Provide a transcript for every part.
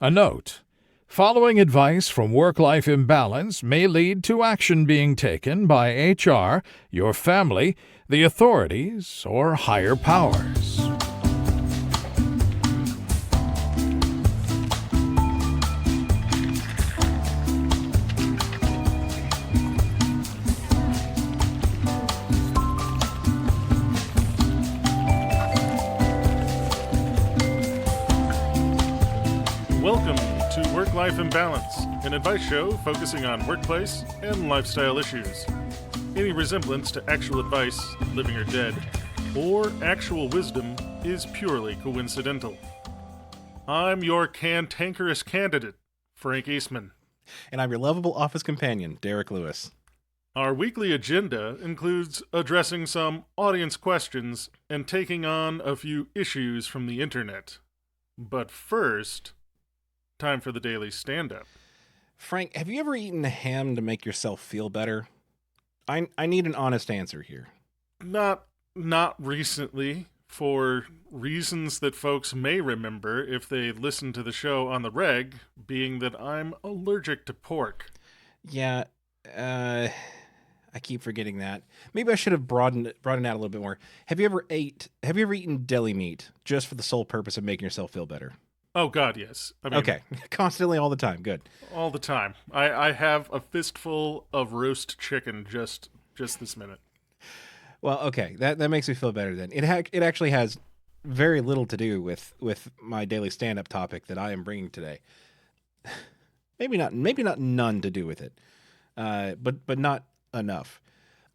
A note: following advice from work-life imbalance may lead to action being taken by HR, your family, the authorities, or higher powers. Welcome to Work-Life Imbalance, an advice show focusing on workplace and lifestyle issues. Any resemblance to actual advice, living or dead, or actual wisdom is purely coincidental. I'm your cantankerous candidate, Frank Eastman. And I'm your lovable office companion, Derek Lewis. Our weekly agenda includes addressing some audience questions and taking on a few issues from the internet. But first, time for the daily stand-up. Frank, have you ever eaten ham to make yourself feel better? I need an honest answer here. Not recently, for reasons that folks may remember if they listen to the show on the reg, being that I'm allergic to pork. Yeah, I keep forgetting that. Maybe I should have broadened it out a little bit more. Have you ever eaten deli meat just for the sole purpose of making yourself feel better? Oh, God, yes. I mean, Okay, constantly, all the time. Good. all the time. I have a fistful of roast chicken just this minute. Well, okay, that makes me feel better then. It actually has very little to do with my daily stand-up topic that I am bringing today. Maybe not none to do with it, but not enough.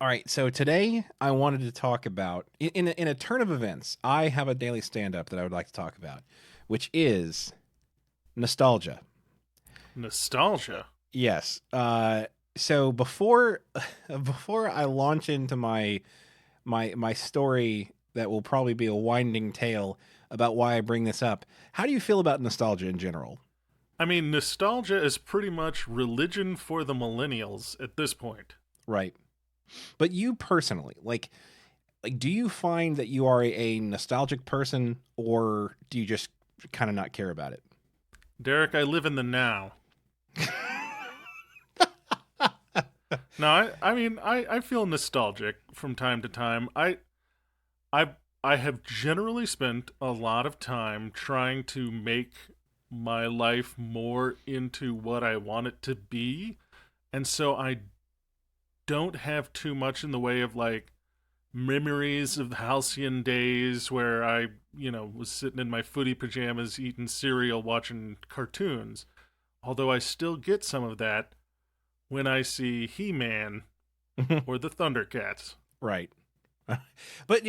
All right, so today I wanted to talk about, in a turn of events, I have a daily stand-up that I would like to talk about, which is nostalgia. Nostalgia? Yes. So before I launch into my story that will probably be a winding tale about why I bring this up, how do you feel about nostalgia in general? I mean, nostalgia is pretty much religion for the millennials at this point. Right. But you personally, like do you find that you are a nostalgic person, or do you just kind of not care about it? Derek, I live in the now. No, I feel nostalgic from time to time. I have generally spent a lot of time trying to make my life more into what I want it to be, and so I don't have too much in the way of like memories of the halcyon days where I, was sitting in my footy pajamas eating cereal watching cartoons. Although I still get some of that when I see He-Man or the Thundercats. Right. But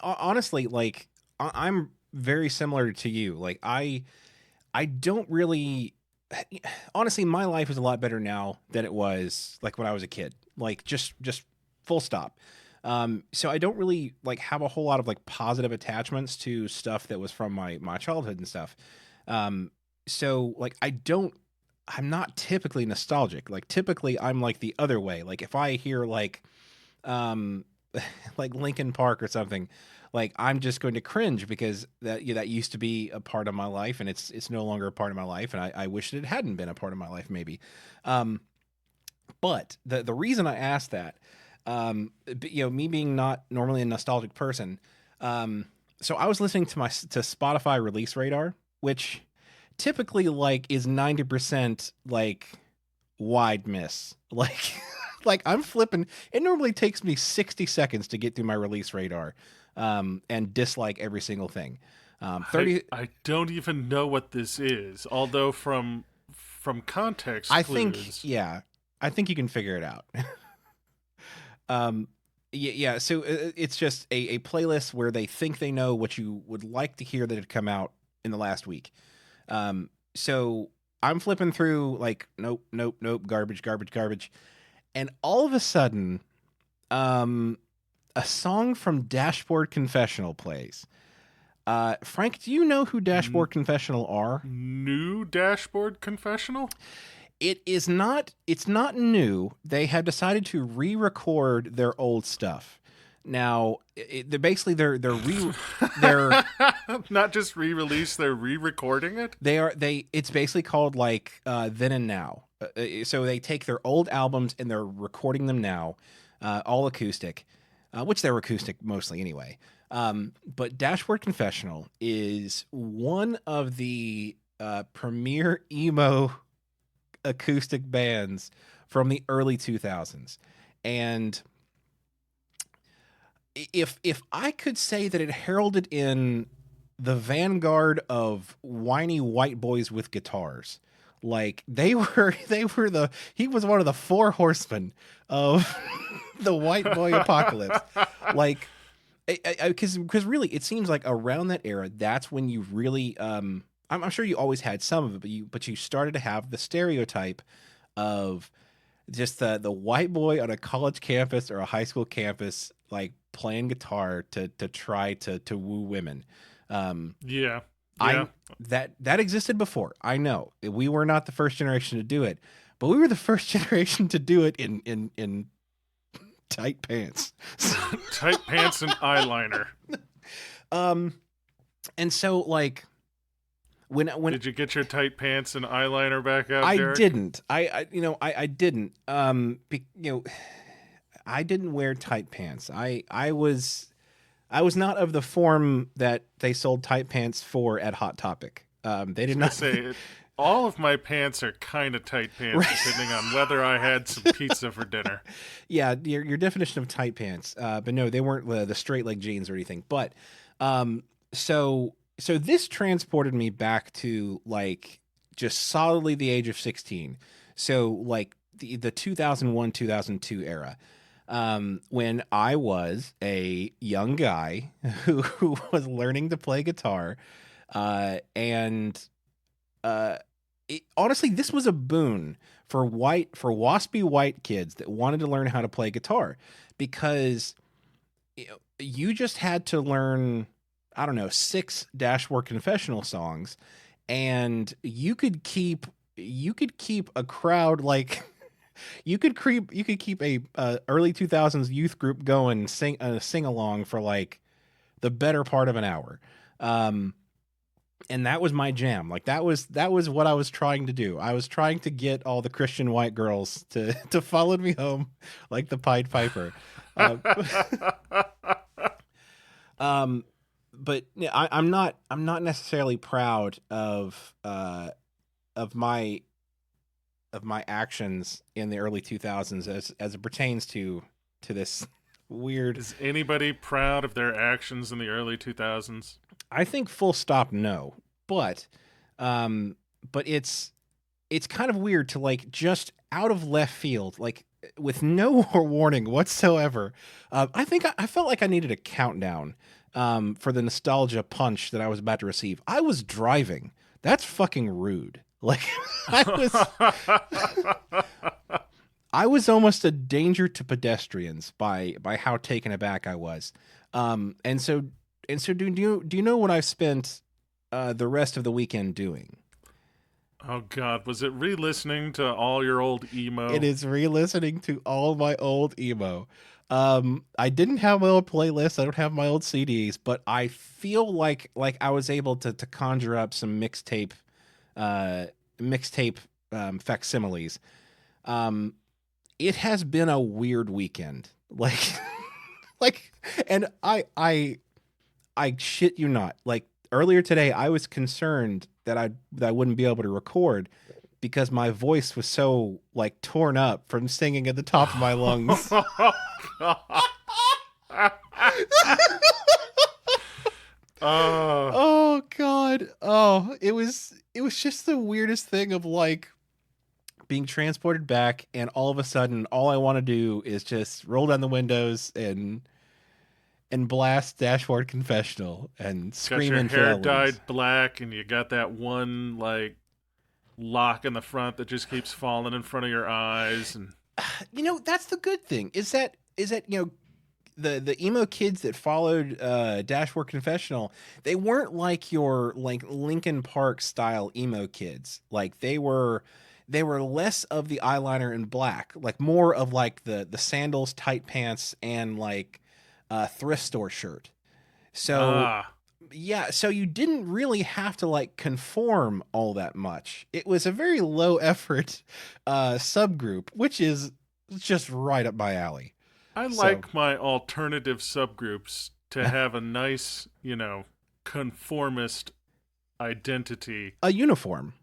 honestly, like I'm very similar to you. Like I don't really, honestly, my life is a lot better now than it was like when I was a kid. Like just full stop. So I don't really like have a whole lot of like positive attachments to stuff that was from my childhood and stuff. So like I'm not typically nostalgic. Like typically I'm like the other way. Like if I hear like like Linkin Park or something, like I'm just going to cringe because that used to be a part of my life, and it's no longer a part of my life, and I wish that it hadn't been a part of my life maybe. But the reason I asked that, me being not normally a nostalgic person, so I was listening to Spotify Release Radar, which typically like is 90% like wide miss. Like like I'm flipping. It normally takes me 60 seconds to get through my release radar, and dislike every single thing. 30. I don't even know what this is. Although from context I clues, think you can figure it out. Yeah. So it's just a playlist where they think they know what you would like to hear that had come out in the last week. So I'm flipping through like, nope, garbage. And all of a sudden, a song from Dashboard Confessional plays. Frank, do you know who Dashboard Confessional are? New Dashboard Confessional? It's not new. They have decided to re-record their old stuff. Now, they're basically they're not just re-release, they're re-recording it. It's basically called like Then and Now. So they take their old albums and they're recording them now, all acoustic, which they're acoustic mostly anyway. But Dashboard Confessional is one of the premier emo acoustic bands from the early 2000s. And if I could say that it heralded in the vanguard of whiny white boys with guitars, like he was one of the four horsemen of the white boy apocalypse. Like, because really it seems like around that era, that's when you really, I'm sure you always had some of it, but you started to have the stereotype of just the white boy on a college campus or a high school campus, like playing guitar to try to woo women. Yeah. That existed before. I know we were not the first generation to do it, but we were the first generation to do it in tight pants, tight pants and eyeliner. And so like when did you get your tight pants and eyeliner back out? I Derek? didn't. I didn't. I didn't wear tight pants. I was not of the form that they sold tight pants for at Hot Topic. They did not say it. All of my pants are kind of tight pants, right, depending on whether I had some pizza for dinner. Yeah, your definition of tight pants. But no, they weren't the straight leg jeans or anything. But so this transported me back to like just solidly the age of 16. So like the 2001, 2002 era. When I was a young guy who was learning to play guitar, honestly, this was a boon for waspy white kids that wanted to learn how to play guitar, because you just had to learn, I don't know, 6 Dashboard Confessional songs, and you could keep a crowd like. You could keep a early 2000s youth group going, sing along for like the better part of an hour. And that was my jam. Like that was what I was trying to do. I was trying to get all the Christian white girls to follow me home like the Pied Piper. But I'm not necessarily proud of my actions in the early 2000s as it pertains to this weird. Is anybody proud of their actions in the early 2000s? I think full stop no. But it's kind of weird to like just out of left field, like with no warning whatsoever. I think I felt like I needed a countdown for the nostalgia punch that I was about to receive. I was driving. That's fucking rude. Like I was almost a danger to pedestrians by how taken aback I was. And so do you know what I've spent the rest of the weekend doing? Oh God, was it re-listening to all your old emo? It is re-listening to all my old emo. I didn't have my old playlists. I don't have my old CDs, but I feel like I was able to conjure up some mixtape facsimiles. It has been a weird weekend. And I shit you not. Like earlier today, I was concerned that I wouldn't be able to record because my voice was so like torn up from singing at the top of my lungs. Oh God. Oh, it was just the weirdest thing of like being transported back, and all of a sudden all I want to do is just roll down the windows and blast Dashboard Confessional and scream into your hair dyed black, and you got that one like lock in the front that just keeps falling in front of your eyes. And that's the good thing is that the emo kids that followed Dashboard Confessional, they weren't like your like Linkin Park style emo kids. Like they were less of the eyeliner and black, like more of like the sandals, tight pants, and like thrift store shirt. So Ah, yeah, so you didn't really have to like conform all that much. It was a very low effort subgroup, which is just right up my alley. I So like my alternative subgroups to have a nice, conformist identity. a uniform.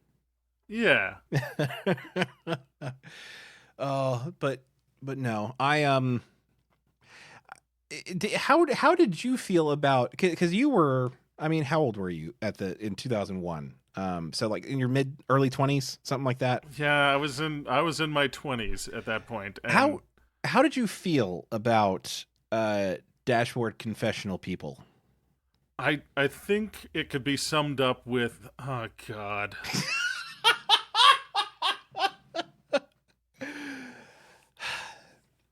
Yeah. Oh, but no, how did you feel about, because you were, I mean, how old were you in 2001? So like in your early 20s, something like that. Yeah, I was in my 20s at that point, and How did you feel about dashboard confessional people? I think it could be summed up with, oh god.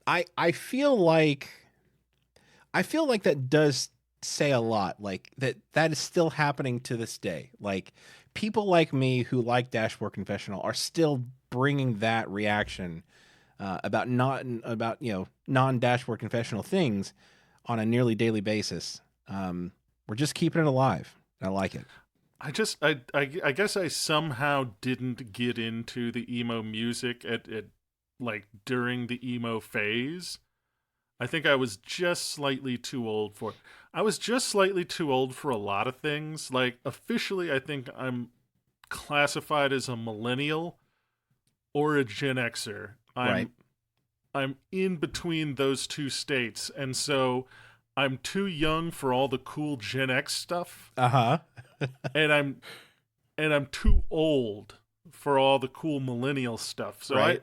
I feel like that does say a lot, like that is still happening to this day. Like people like me who like Dashboard Confessional are still bringing that reaction about non-Dashboard Confessional things on a nearly daily basis. We're just keeping it alive. I like it. I guess I somehow didn't get into the emo music at like during the emo phase. I think I was just slightly too old for it. I was just slightly too old for a lot of things. Like officially I think I'm classified as a millennial or a Gen Xer. Right. I'm in between those two states, and so I'm too young for all the cool Gen X stuff, Uh-huh. and I'm too old for all the cool millennial stuff. So Right.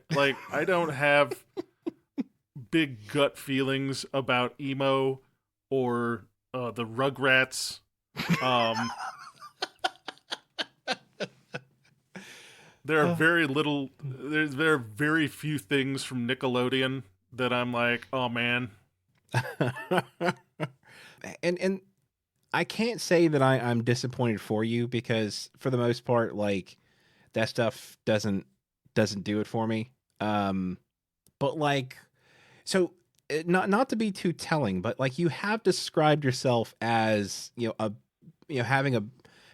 I don't have big gut feelings about emo or the Rugrats. There are there are very few things from Nickelodeon that I'm like, oh man. and I can't say that I'm disappointed for you, because for the most part, like that stuff doesn't do it for me. But like, so not to be too telling, but like you have described yourself as having a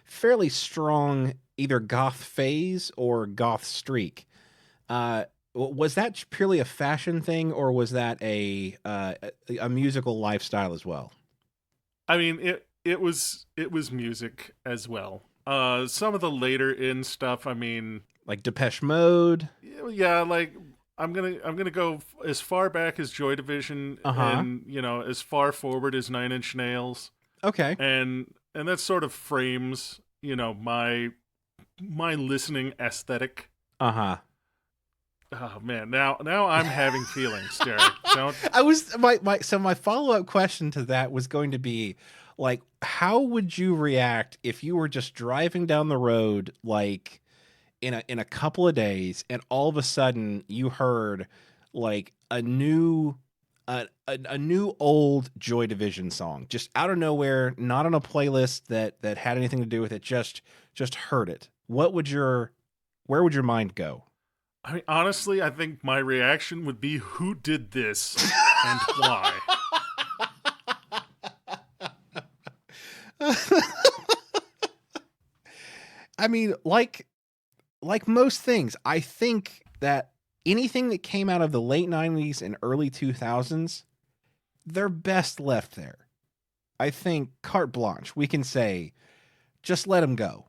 fairly strong either goth phase or goth streak. Was that purely a fashion thing, or was that a musical lifestyle as well? I mean, it was music as well. Some of the later in stuff, I mean, Like Depeche Mode? yeah, like I'm gonna go as far back as Joy Division, Uh-huh. and as far forward as Nine Inch Nails, Okay. and that sort of frames my listening aesthetic. Uh-huh. Oh man, now I'm having feelings, Derek. Don't. I was my follow-up question to that was going to be like, how would you react if you were just driving down the road like in a couple of days, and all of a sudden you heard like a new old Joy Division song just out of nowhere, not on a playlist that had anything to do with it, just heard it? Where would your mind go? I mean, honestly, I think my reaction would be, "Who did this and why?" I mean, like most things, I think that anything that came out of the late 90s and early 2000s, they're best left there. I think carte blanche. We can say, just let them go.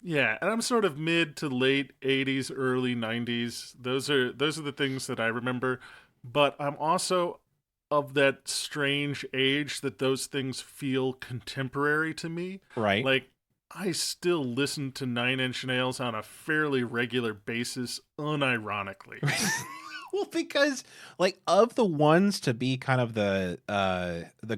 Yeah, and I'm sort of mid to late 80s, early 90s. Those are the things that I remember, but I'm also of that strange age that those things feel contemporary to me. Right. Like I still listen to Nine Inch Nails on a fairly regular basis, unironically. Well, because like of the ones to be kind of the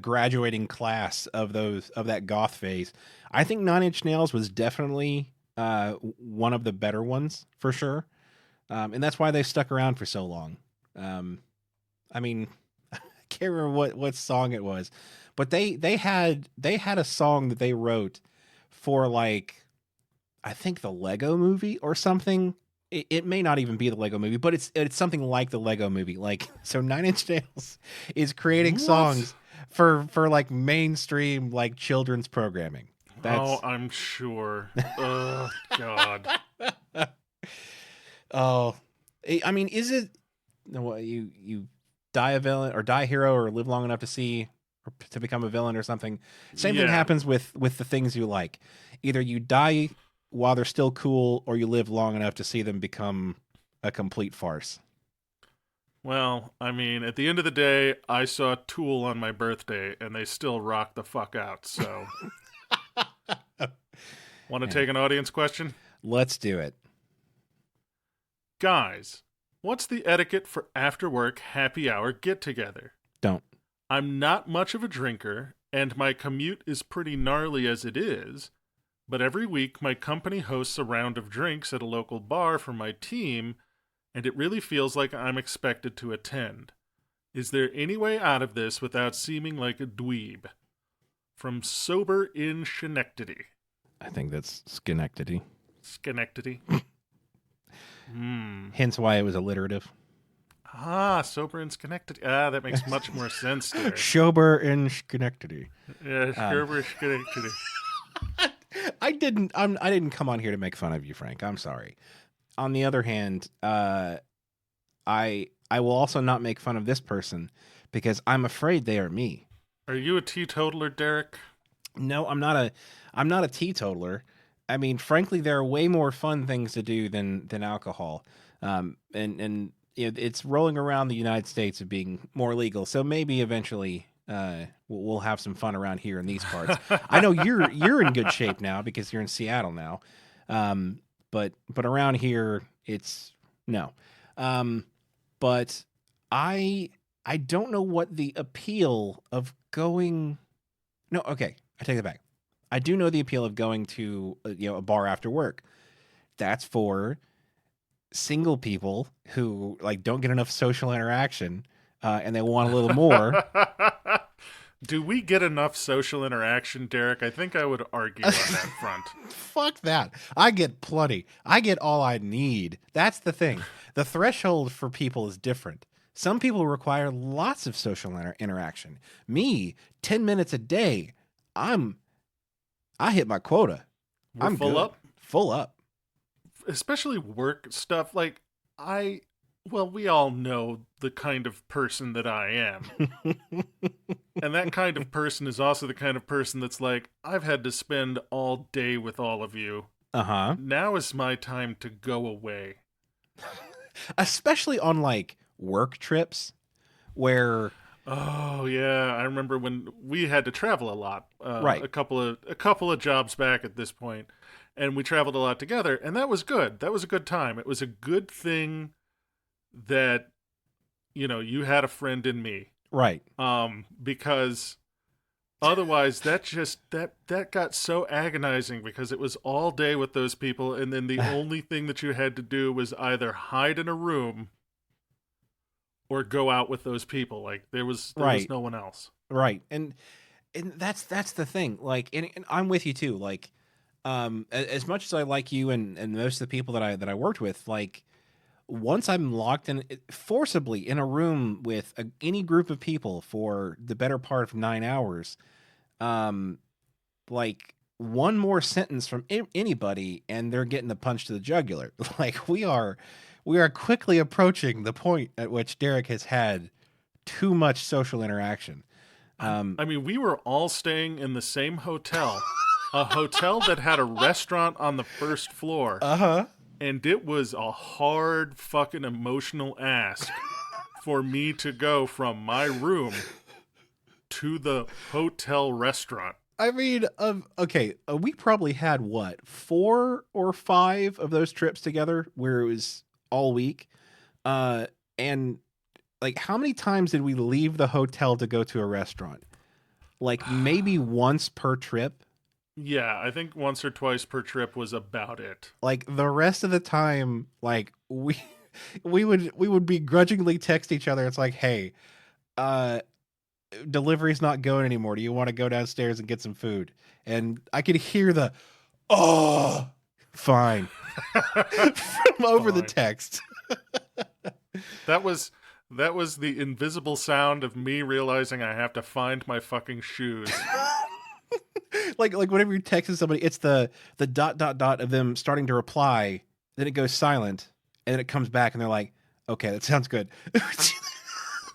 graduating class of that goth phase, I think Nine Inch Nails was definitely one of the better ones for sure, and that's why they stuck around for so long. I mean, I can't remember what song it was, but they had a song that they wrote for like, I think the Lego Movie or something. It may not even be the Lego Movie, but it's something like the Lego Movie. Like, so Nine Inch Nails is creating What? songs for like mainstream like children's programming. Oh, I'm sure. Oh God. Oh, I mean, is it what you die a villain or die a hero or live long enough to see or to become a villain or something? Same thing Yeah. happens with the things you like. Either you die while they're still cool, or you live long enough to see them become a complete farce. Well, I mean, at the end of the day, I saw Tool on my birthday, and they still rock the fuck out. So, want to take an audience question? Let's do it. Guys, what's the etiquette for after-work happy hour get-together? Don't. I'm not much of a drinker, and my commute is pretty gnarly as it is, but every week my company hosts a round of drinks at a local bar for my team, and it really feels like I'm expected to attend. Is there any way out of this without seeming like a dweeb? From Sober in Schenectady. I think that's Schenectady. Schenectady. Hence why it was alliterative. Ah, Sober in Schenectady. Ah, that makes much more sense there. Sober in Schenectady. Yeah, Sober Schenectady. I didn't come on here to make fun of you, Frank. I'm sorry. On the other hand, I will also not make fun of this person because I'm afraid they are me. Are you a teetotaler, Derek? No, I'm not a teetotaler. I mean, frankly, there are way more fun things to do than alcohol. And you know, it's rolling around the United States of being more legal. So maybe eventually we'll have some fun around here in these parts. I know you're in good shape now because you're in Seattle now. But around here it's no. But I don't know what the appeal of going. No, okay, I take it back. I do know the appeal of going to a bar after work. That's for single people who like don't get enough social interaction and they want a little more. Do we get enough social interaction, Derek? I think I would argue on that front. Fuck that. I get plenty. I get all I need. That's the thing. The threshold for people is different. Some people require lots of social interaction. Me, 10 minutes a day, I hit my quota. I'm full good. up? Full up. Especially work stuff. Like, we all know the kind of person that I am. And that kind of person is also the kind of person that's like, I've had to spend all day with all of you. Uh-huh. Now is my time to go away. Especially on like work trips where Oh yeah, I remember when we had to travel a lot. Right. A couple of jobs back at this point, and we traveled a lot together, and that was good. That was a good time. It was a good thing that you had a friend in me. right. Because otherwise that got so agonizing because it was all day with those people, and then the only thing that you had to do was either hide in a room or go out with those people. Like there was no one else. Right. And that's the thing. Like and I'm with you too. Like as much as I like you and most of the people that I worked with, like once I'm locked in forcibly in a room with any group of people for the better part of 9 hours, like one more sentence from anybody and they're getting the punch to the jugular. Like we are quickly approaching the point at which Derek has had too much social interaction. I mean, we were all staying in the same hotel, a hotel that had a restaurant on the first floor. Uh-huh. And it was a hard fucking emotional ask for me to go from my room to the hotel restaurant. I mean, okay, we probably had, 4 or 5 of those trips together where it was all week. And, like, how many times did we leave the hotel to go to a restaurant? Like, maybe once per trip? Yeah, I think once or twice per trip was about it. Like the rest of the time, like we would begrudgingly text each other. It's like, hey, delivery's not going anymore. Do you want to go downstairs and get some food? And I could hear the fine from over the text. That was That was the invisible sound of me realizing I have to find my fucking shoes. like whenever you're texting somebody, it's the dot dot dot of them starting to reply, then it goes silent, and then it comes back, and they're like, "Okay, that sounds good."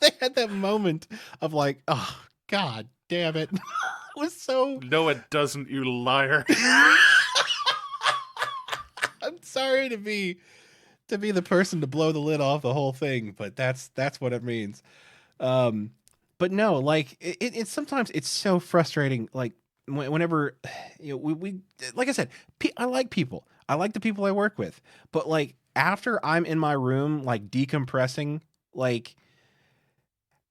They had that moment of like, "Oh God damn it!" It was so. No, it doesn't, you liar. I'm sorry to be the person to blow the lid off the whole thing, but that's what it means. But no, like it sometimes it's so frustrating. Like whenever we like I said, I like people. I like the people I work with, but like after I'm in my room, like decompressing, like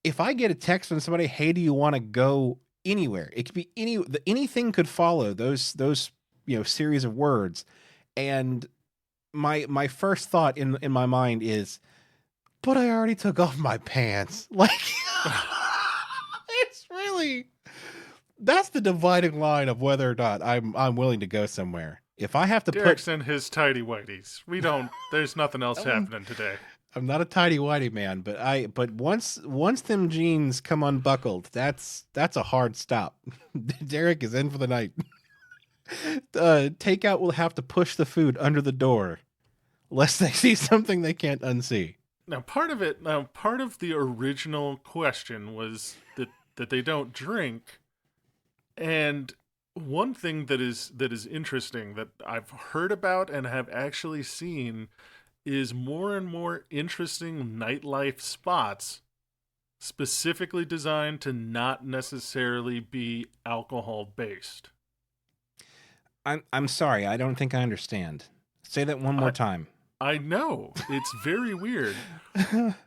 if I get a text from somebody, "Hey, do you want to go anywhere?" It could be anything could follow those series of words, and my first thought in my mind is, but I already took off my pants. Like it's really, that's the dividing line of whether or not I'm willing to go somewhere. If I have to Derek's in his tidy whities. There's nothing else happening today. I'm not a tidy whitey man, but once them jeans come unbuckled, that's a hard stop. Derek is in for the night. Takeout will have to push the food under the door, lest they see something they can't unsee. Now, part of the original question was that they don't drink, and one thing that is interesting that I've heard about and have actually seen is more and more interesting nightlife spots specifically designed to not necessarily be alcohol based. I'm sorry, I don't think I understand. Say that one more time. I know. It's very weird.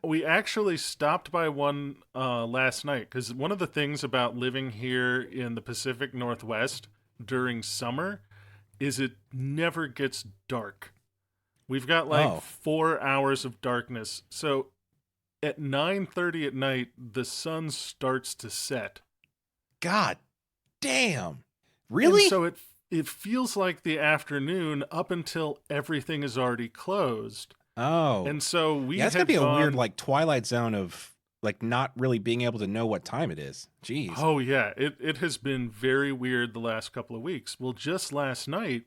We actually stopped by one last night because one of the things about living here in the Pacific Northwest during summer is it never gets dark. We've got 4 hours of darkness. So at 9:30 at night, the sun starts to set. God damn. Really? And so it feels like the afternoon up until everything is already closed. Oh. And so that's going to be a weird like Twilight Zone of like not really being able to know what time it is. Jeez. Oh yeah, it has been very weird the last couple of weeks. Well, just last night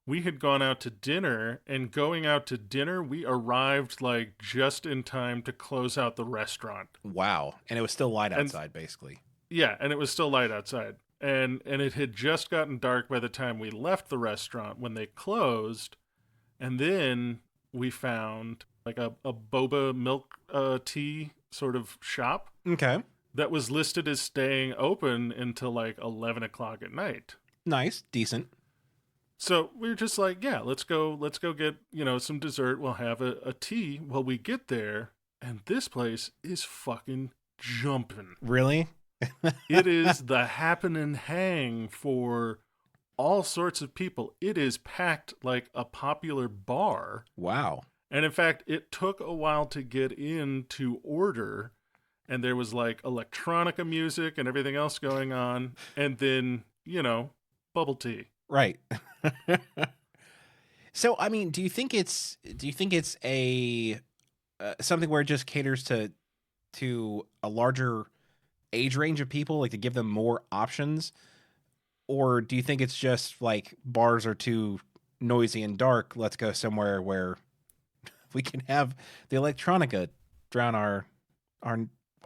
we had gone out to dinner, and going out to dinner, we arrived like just in time to close out the restaurant. Wow. And it was still light outside, basically. Yeah, and it was still light outside. And it had just gotten dark by the time we left the restaurant when they closed. And then we found like a boba milk tea sort of shop. Okay. That was listed as staying open until like 11 o'clock at night. Nice. Decent. So we were just like, yeah, let's go get, some dessert. We'll have a tea. Well, we get there, and this place is fucking jumping. Really? It is the happen and hang for all sorts of people. It is packed like a popular bar. Wow. And in fact, it took a while to get in to order, and there was like electronica music and everything else going on, and then, bubble tea. Right. So, I mean, do you think it's a something where it just caters to a larger age range of people, like to give them more options? Or do you think it's just like bars are too noisy and dark, let's go somewhere where we can have the electronica drown our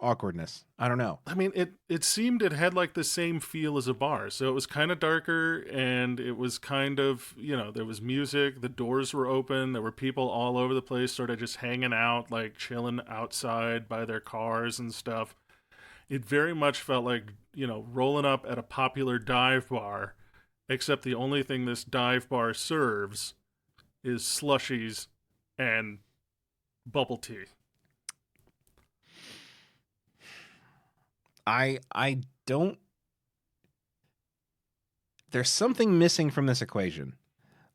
awkwardness? I don't know. I mean, it seemed it had like the same feel as a bar. So it was kind of darker, and it was kind of, there was music, the doors were open, there were people all over the place sort of just hanging out, like chilling outside by their cars and stuff. It very much felt like, rolling up at a popular dive bar, except the only thing this dive bar serves is slushies and bubble tea. I don't. There's something missing from this equation.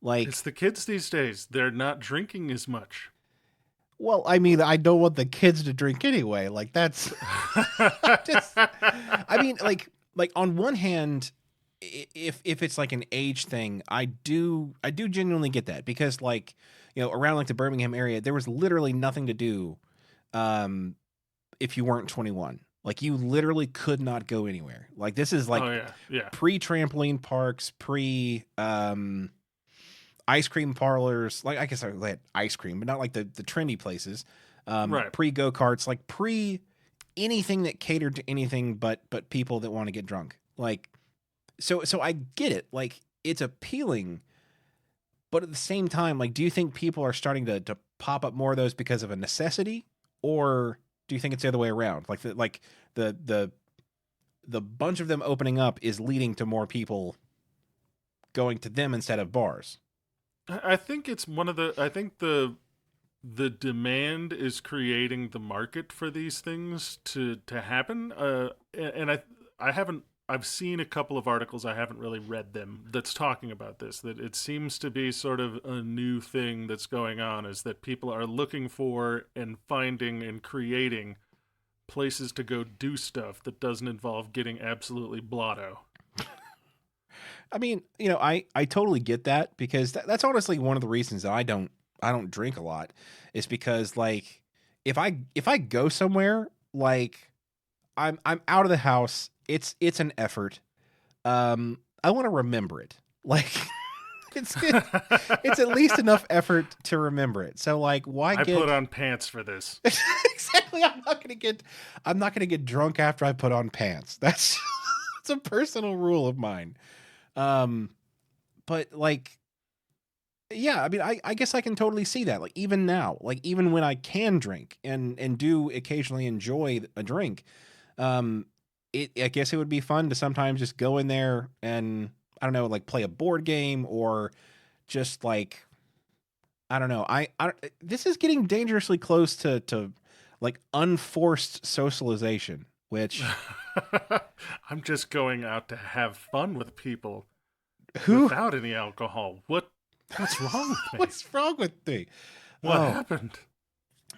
Like, it's the kids these days. They're not drinking as much. Well, I mean, I don't want the kids to drink anyway. Like, that's just, I mean, like on one hand, if it's like an age thing, I do genuinely get that, because like, around like the Birmingham area, there was literally nothing to do if you weren't 21. Like you literally could not go anywhere. Like this is like Oh yeah, yeah. pre-trampoline parks, ice cream parlors. Like I guess I had ice cream, but not like the trendy places. Right. Pre go-karts, like pre anything that catered to anything but people that want to get drunk. Like so I get it. Like it's appealing, but at the same time, like do you think people are starting to pop up more of those because of a necessity, or do you think it's the other way around? Like the bunch of them opening up is leading to more people going to them instead of bars. I think it's one of the. I think the demand is creating the market for these things to happen. And I haven't. I've seen a couple of articles. I haven't really read them. That's talking about this. That it seems to be sort of a new thing that's going on. Is that people are looking for and finding and creating places to go do stuff that doesn't involve getting absolutely blotto. I mean, I totally get that because that's honestly one of the reasons that I don't drink a lot is because like if I go somewhere, like I'm out of the house, it's an effort. I want to remember it. Like it's at least enough effort to remember it. So like why I get put on pants for this. Exactly. I'm not gonna get drunk after I put on pants. That's it's a personal rule of mine. But like, yeah, I mean, I guess I can totally see that. Like even now, like even when I can drink and do occasionally enjoy a drink, I guess it would be fun to sometimes just go in there and I don't know, like play a board game or just like, I don't know. This is getting dangerously close to like unforced socialization, which I'm just going out to have fun with people who without any alcohol. What's wrong with me? what's wrong with me? What happened?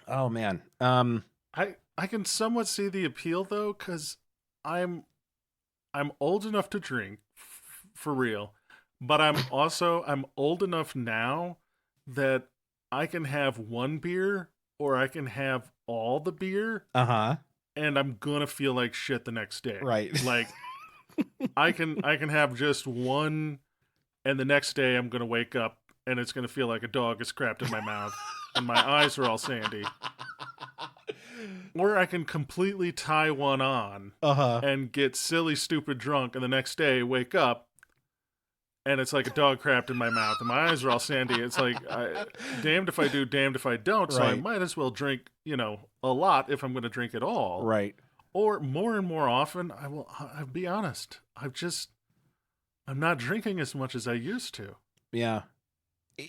Oh man. I can somewhat see the appeal though, because I'm old enough to drink for real, but I'm old enough now that I can have one beer or I can have all the beer. Uh-huh. And I'm gonna feel like shit the next day. Right. Like I can have just one, and the next day I'm gonna wake up and it's gonna feel like a dog has crapped in my mouth and my eyes are all sandy. Or I can completely tie one on and get silly, stupid drunk, and the next day wake up and it's like a dog crapped in my mouth and my eyes are all sandy. It's like, damned if I do, damned if I don't. So I might as well drink, a lot if I'm going to drink at all. Right. Or more and more often, I'll be honest. I'm not drinking as much as I used to. Yeah.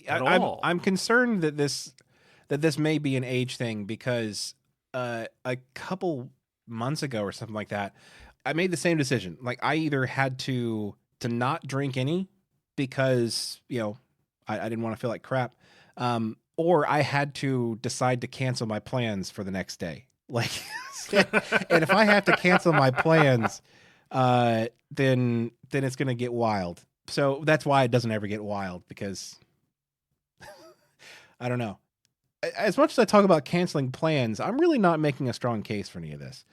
I'm concerned that this may be an age thing because a couple months ago or something like that, I made the same decision. Like I either had to not drink any because, I didn't want to feel like crap. Or I had to decide to cancel my plans for the next day. Like, and if I have to cancel my plans, then it's going to get wild. So that's why it doesn't ever get wild because I don't know. As much as I talk about canceling plans, I'm really not making a strong case for any of this.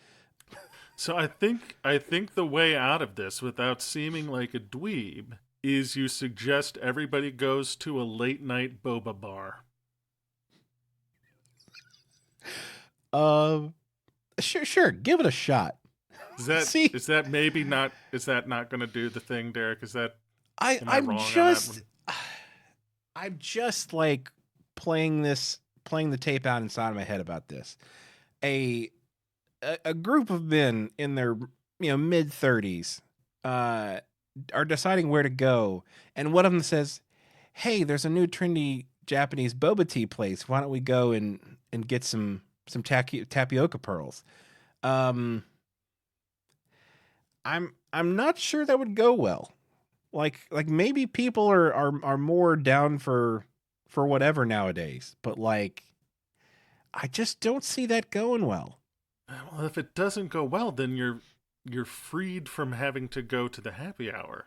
So I think the way out of this without seeming like a dweeb is you suggest everybody goes to a late night boba bar. Sure, give it a shot. Is that not going to do the thing, Derek? I'm just like playing the tape out inside of my head about this. A group of men in their mid 30s are deciding where to go, and one of them says, "Hey, there's a new trendy Japanese boba tea place. Why don't we go and get some tapioca pearls?" I'm not sure that would go well. Like maybe people are more down for whatever nowadays, but like I just don't see that going well. Well, if it doesn't go well, then you're freed from having to go to the happy hour.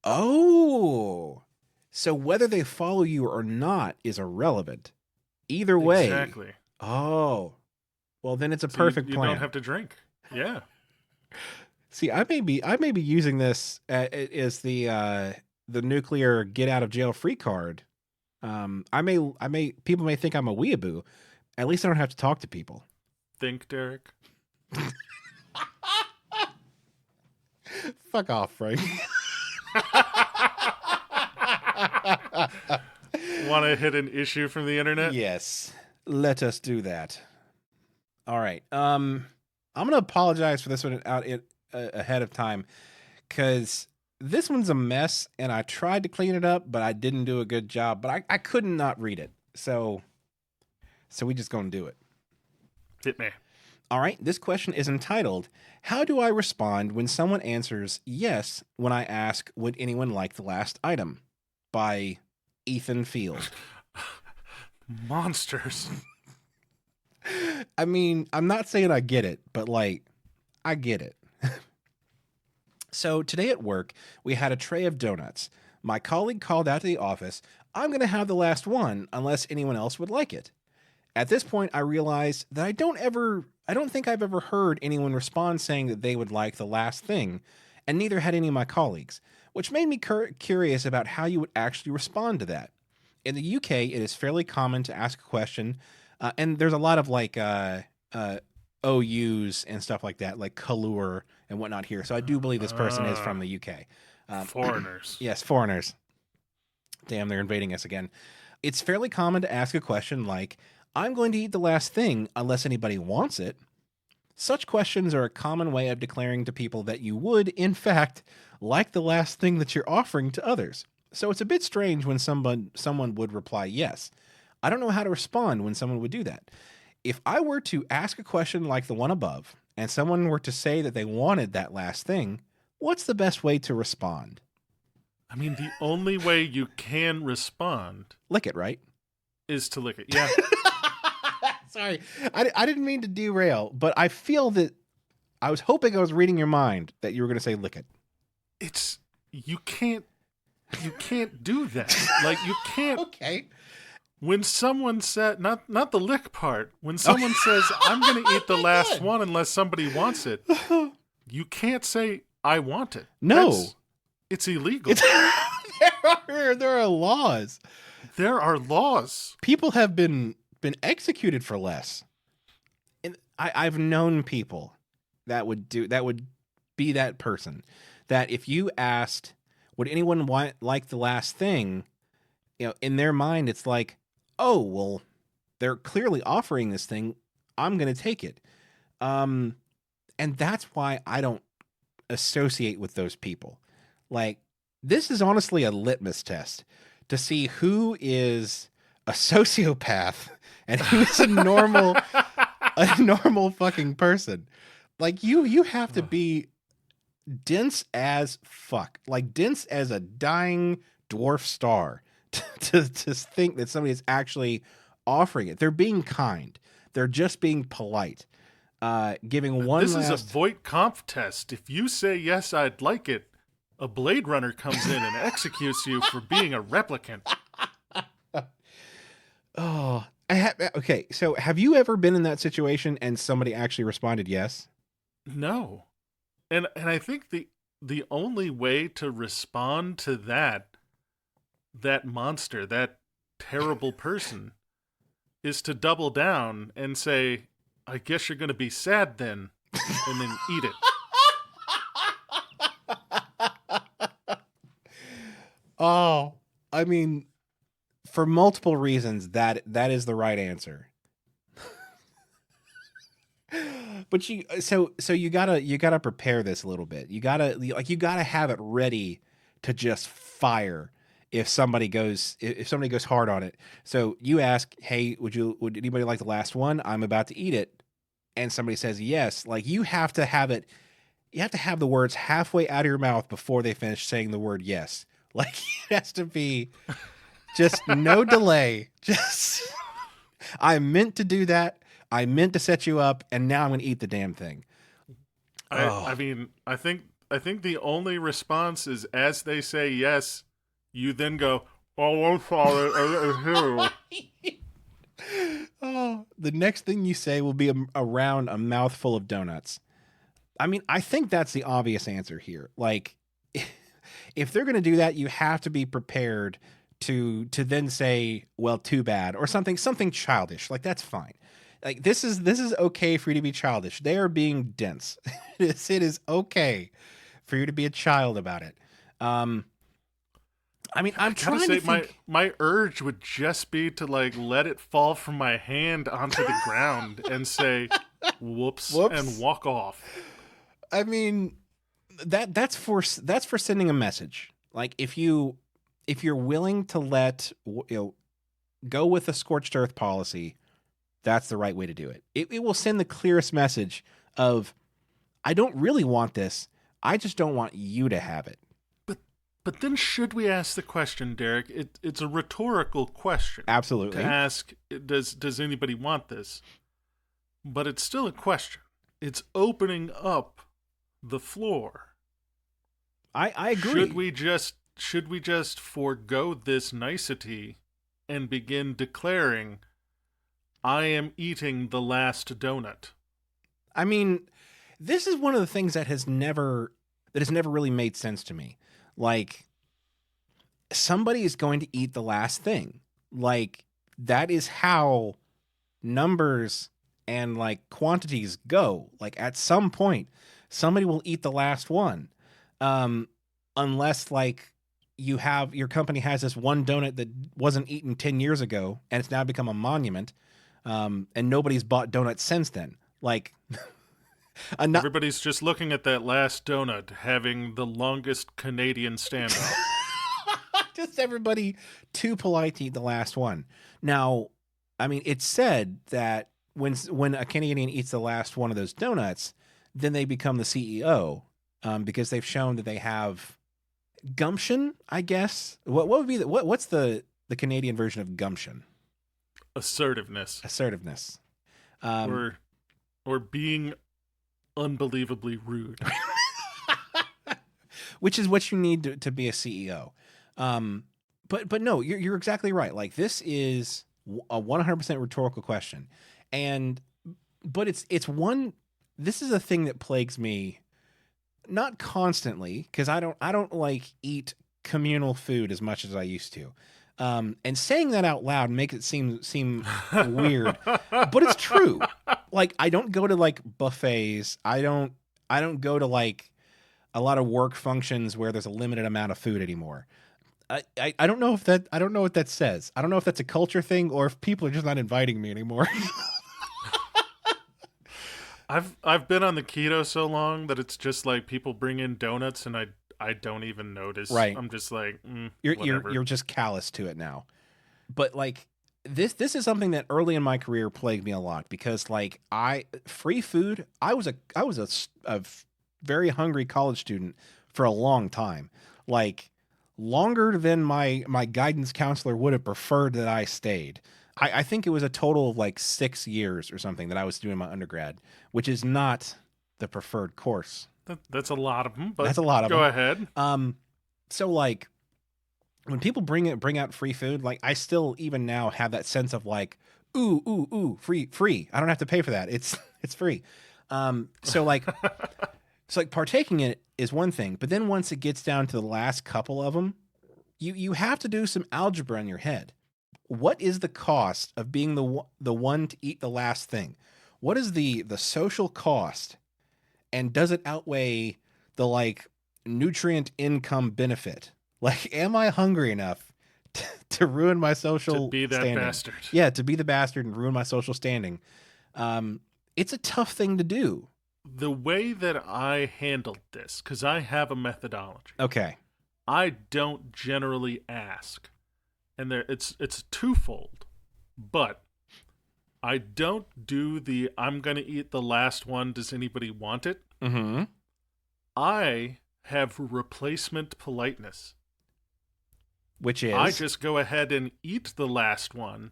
Oh, so whether they follow you or not is irrelevant. Either way. Exactly. Oh, Well, then it's a So perfect you plan. don't have to drink. Yeah. See, I may be using this as the nuclear get out of jail free card. People may think I'm a weeaboo. At least I don't have to talk to people. Think, Derek. Fuck off, Frank. Want to hit an issue from the internet? Yes, let us do that. All right. I'm gonna apologize for this one ahead of time because this one's a mess, and I tried to clean it up, but I didn't do a good job. But I couldn't not read it, so we just gonna do it. Hit me. All right. This question is entitled, "How do I respond when someone answers yes when I ask would anyone like the last item?" By Ethan Field. Monsters. I mean, I'm not saying I get it, but like, I get it. So today at work, we had a tray of donuts. My colleague called out to the office, "I'm going to have the last one unless anyone else would like it." At this point, I realized that I don't think I've ever heard anyone respond saying that they would like the last thing, and neither had any of my colleagues, which made me curious about how you would actually respond to that. In the UK, it is fairly common to ask a question, and there's a lot of like OUs and stuff like that, like Kalur and whatnot here. So I do believe this person is from the UK. Foreigners. Yes, foreigners. Damn, they're invading us again. It's fairly common to ask a question like, "I'm going to eat the last thing unless anybody wants it." Such questions are a common way of declaring to people that you would, in fact, like the last thing that you're offering to others. So it's a bit strange when someone would reply yes. I don't know how to respond when someone would do that. If I were to ask a question like the one above, and someone were to say that they wanted that last thing, what's the best way to respond? I mean, the only way you can respond Lick it, right? is to lick it. Yeah. Sorry, I didn't mean to derail, but I feel that I was hoping I was reading your mind that you were going to say lick it. You can't do that. Like, you can't. Okay. When someone said, not the lick part, when someone says, "I'm going to eat the last one unless somebody wants it," you can't say, "I want it." No. It's illegal. There are laws. There are laws. People have been executed for less. And I've known people that would be that person. That if you asked, would anyone like the last thing, in their mind it's like, oh, well, they're clearly offering this thing, I'm going to take it. And that's why I don't associate with those people. Like, this is honestly a litmus test to see who is a sociopath and who's a normal fucking person. Like, you have to be dense as fuck, like dense as a dying dwarf star to think that somebody is actually offering it. They're being kind. They're just being polite. Giving one This last... is a Voight-Kampff test. If you say, "Yes, I'd like it," a Blade Runner comes in and executes you for being a replicant. Oh, okay. So have you ever been in that situation and somebody actually responded yes? No. And I think the only way to respond to that monster, that terrible person, is to double down and say, "I guess you're going to be sad then," and then eat it. Oh, I mean, for multiple reasons, that is the right answer. But you gotta prepare this a little bit. You gotta have it ready to just fire if somebody goes hard on it. So you ask, "Hey, would anybody like the last one? I'm about to eat it," and somebody says yes. Like, you have to have it. You have to have the words halfway out of your mouth before they finish saying the word yes. Like, it has to be just no delay. Just, I meant to do that. I meant to set you up, and now I'm going to eat the damn thing. I mean, I think the only response is, as they say yes, you then go, "Oh, I'm sorry." Oh, the next thing you say will be around a mouthful of donuts. I mean, I think that's the obvious answer here. Like, if they're going to do that, you have to be prepared to then say, well, too bad, or something childish. Like, that's fine. Like, this is okay for you to be childish. They are being dense. it is okay for you to be a child about it. I mean, I'm trying to think. My urge would just be to like let it fall from my hand onto the ground and say, "Whoops," and walk off. I mean, that's for sending a message. Like if you're willing to go with the scorched earth policy, that's the right way to do it. It will send the clearest message of, I don't really want this. I just don't want you to have it. But then should we ask the question, Derek? It's a rhetorical question. Absolutely. To ask, does anybody want this? But it's still a question. It's opening up the floor. I agree. Should we just forego this nicety and begin declaring, I am eating the last donut? I mean, this is one of the things that has never really made sense to me. Like, somebody is going to eat the last thing. Like, that is how numbers and like quantities go. Like, at some point, somebody will eat the last one. Unless like your company has this one donut that wasn't eaten 10 years ago and it's now become a monument. And nobody's bought donuts since then. Like, everybody's just looking at that last donut having the longest Canadian standoff. Just everybody too polite to eat the last one. Now, I mean, it's said that when a Canadian eats the last one of those donuts, then they become the CEO, because they've shown that they have gumption, I guess. What would be what's the Canadian version of gumption? Assertiveness. Or being unbelievably rude. Which is what you need to be a CEO. But no, you're exactly right. Like, this is a 100% rhetorical question. But this is a thing that plagues me, not constantly, because I don't like eat communal food as much as I used to. And saying that out loud makes it seem weird, but it's true. Like, I don't go to like buffets. I don't go to like a lot of work functions where there's a limited amount of food anymore. I don't know I don't know what that says. I don't know if that's a culture thing or if people are just not inviting me anymore. I've been on the keto so long that it's just like people bring in donuts and I don't even notice. Right. I'm just like, you're just callous to it now. But like, this is something that early in my career plagued me a lot, because like free food, I was a very hungry college student for a long time. Like, longer than my guidance counselor would have preferred that I stayed. I think it was a total of like 6 years or something that I was doing my undergrad, which is not the preferred course. That's a lot of them, but that's a lot of go them. ahead. So like, when people bring out free food, like, I still even now have that sense of like, ooh, free. I don't have to pay for that. It's free. So like, partaking in it is one thing, but then once it gets down to the last couple of them, you have to do some algebra in your head. What is the cost of being the one to eat the last thing? What is the social cost? And does it outweigh the like nutrient income benefit? Like, am I hungry enough to ruin my social to be that standing? Bastard? Yeah, to be the bastard and ruin my social standing. It's a tough thing to do. The way that I handled this, because I have a methodology. Okay. I don't generally ask, and it's twofold, but I don't do the I'm going to eat the last one, does anybody want it? Mm-hmm. I have replacement politeness. Which is? I just go ahead and eat the last one,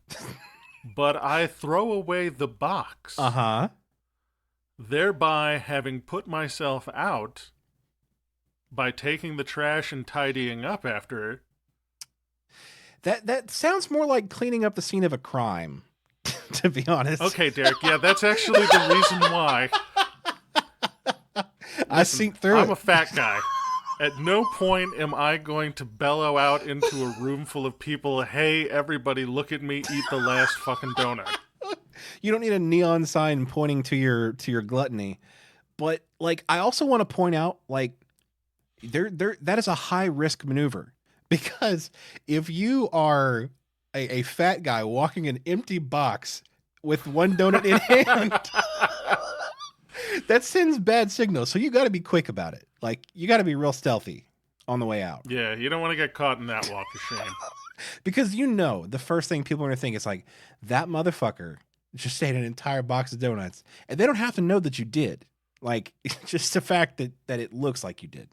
but I throw away the box. Uh-huh. Thereby having put myself out by taking the trash and tidying up after it. That sounds more like cleaning up the scene of a crime. to be honest. Okay, Derek. Yeah, that's actually the reason why. I seen through I'm it. a fat guy. At no point am I going to bellow out into a room full of people, hey, everybody, look at me eat the last fucking donut. You don't need a neon sign pointing to your gluttony. But like, I also want to point out, like, that is a high risk maneuver, because if you are a fat guy walking an empty box with one donut in hand, that sends bad signals. So you got to be quick about it. Like, you got to be real stealthy on the way out. Yeah, you don't want to get caught in that walk of shame. Because the first thing people are going to think is like, that motherfucker just ate an entire box of donuts. And they don't have to know that you did. Like, just the fact that it looks like you did.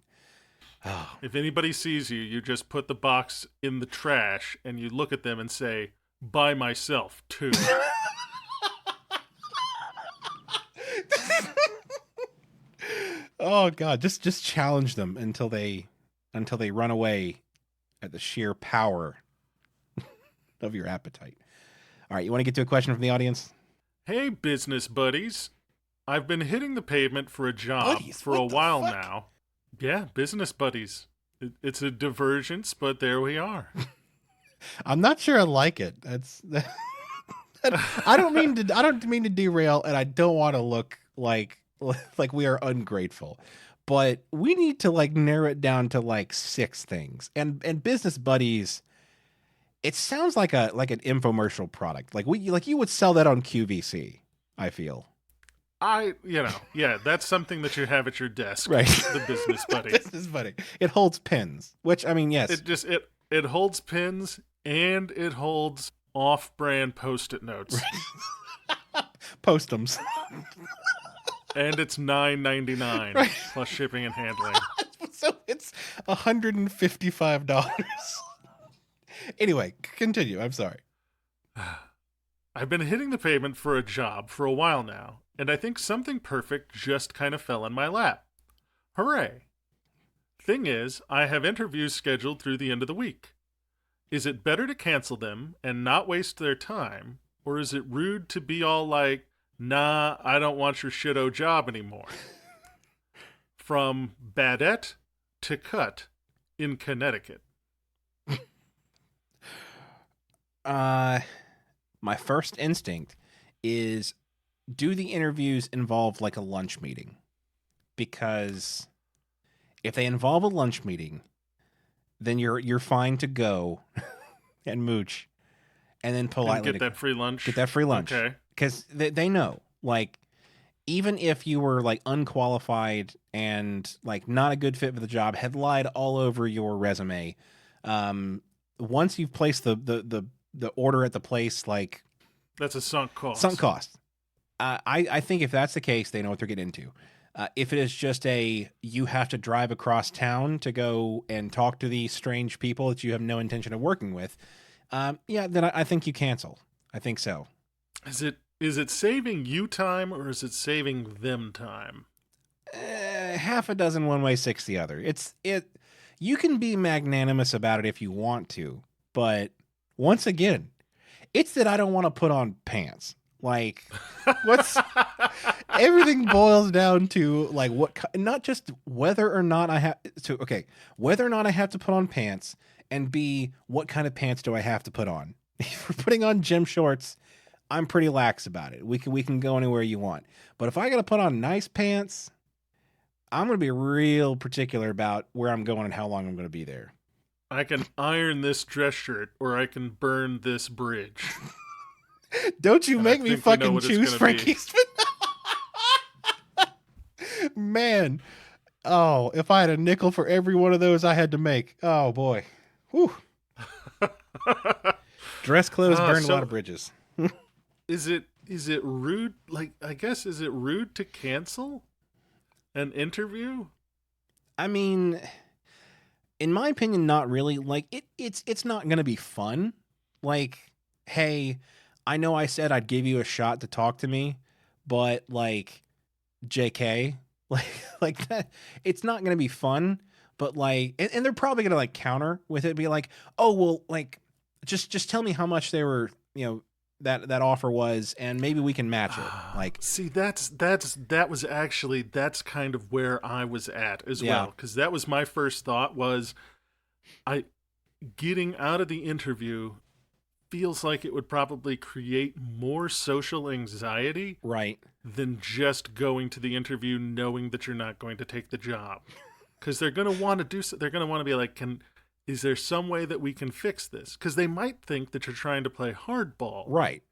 Oh. If anybody sees you, you just put the box in the trash and you look at them and say, by myself, too. Oh God, just challenge them until they run away at the sheer power of your appetite. All right, you want to get to a question from the audience? Hey, business buddies. I've been hitting the pavement for a job for a while now. Yeah, business buddies. It's a divergence, but there we are. I'm not sure I like it. I don't mean to derail, and I don't want to look like we are ungrateful, but we need to like narrow it down to like 6 things. And business buddies, it sounds like an infomercial product. Like you would sell that on QVC, I feel. Yeah, that's something that you have at your desk. Right. The business buddy. Business buddy. It holds pins, which, I mean, yes. It holds pins and it holds off-brand Post-it notes. Right. Postums. And it's $9.99 right. plus shipping and handling. So it's $155. Anyway, continue. I'm sorry. I've been hitting the pavement for a job for a while now, and I think something perfect just kind of fell in my lap. Hooray! Thing is, I have interviews scheduled through the end of the week. Is it better to cancel them and not waste their time, or is it rude to be all like, nah, I don't want your shitto job anymore? From Badette to Cut in Connecticut. My first instinct is, do the interviews involve like a lunch meeting? Because if they involve a lunch meeting, then you're fine to go and mooch, and then politely get that free lunch. Get that free lunch. Okay. Because they know, like, even if you were like unqualified and like not a good fit for the job, had lied all over your resume, once you've placed the order at the place, like, that's a sunk cost. Sunk cost. I think if that's the case, they know what they're getting into. If it is just you have to drive across town to go and talk to these strange people that you have no intention of working with, then I think you cancel. I think so. Is it saving you time, or is it saving them time? Half a dozen one way, 6 the other. You can be magnanimous about it if you want to, but once again, it's that I don't want to put on pants. Like, everything boils down to like not just whether or not I have to put on pants, and B, what kind of pants do I have to put on? If we're putting on gym shorts, I'm pretty lax about it. We can go anywhere you want. But if I got to put on nice pants, I'm going to be real particular about where I'm going and how long I'm going to be there. I can iron this dress shirt, or I can burn this bridge. Don't you make me fucking choose, Frankie. Man. Oh, if I had a nickel for every one of those I had to make. Oh, boy. Whew. Dress clothes burn a lot of bridges. Is it rude? Like, I guess, is it rude to cancel an interview? I mean, in my opinion, not really. Like, it's not going to be fun. Like, hey, I know I said I'd give you a shot to talk to me, but like, JK, like that, it's not going to be fun. But like, and they're probably going to like counter with it, be like, oh, well, like, just tell me how much they were, that offer was, and maybe we can match it. Like, see, that's kind of where I was at as Yeah. well, because that was my first thought was, I getting out of the interview feels like it would probably create more social anxiety right. than just going to the interview knowing that you're not going to take the job, because they're going to want to do so. They're going to want to be like, is there some way that we can fix this? Because they might think that you're trying to play hardball. Right.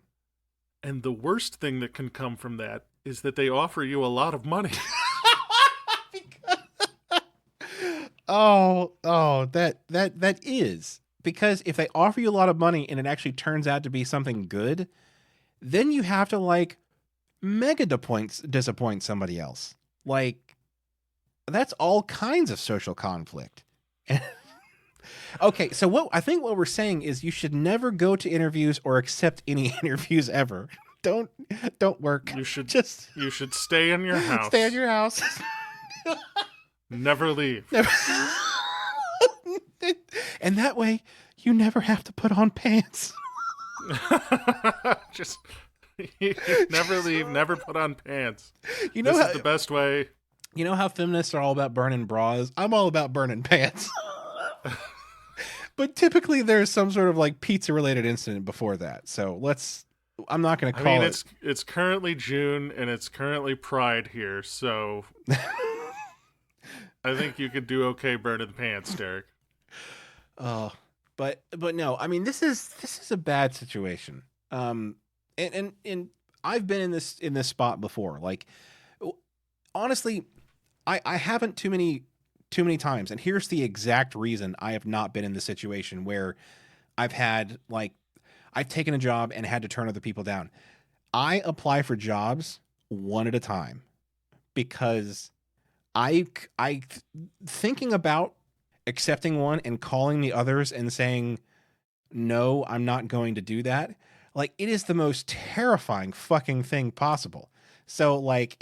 And the worst thing that can come from that is that they offer you a lot of money. That is. Because if they offer you a lot of money and it actually turns out to be something good, then you have to like mega disappoint somebody else. Like, that's all kinds of social conflict. Okay, so what we're saying is you should never go to interviews or accept any interviews ever. Don't work. You should just stay in your house. stay in your house. Never leave. And that way you never have to put on pants. Just never leave, never put on pants. You know this is the best way. You know how feminists are all about burning bras? I'm all about burning pants. But typically there's some sort of like pizza related incident before that. So I'm not going to call it. It's currently June and it's currently Pride here. So I think you could do okay burning pants, Derek. But no, I mean, this is a bad situation. And I've been in this spot before. Like, honestly, I haven't too many times. And here's the exact reason I have not been in the situation where I've taken a job and had to turn other people down. I apply for jobs one at a time because I thinking about accepting one and calling the others and saying, no, I'm not going to do that. Like, it is the most terrifying fucking thing possible. So, like,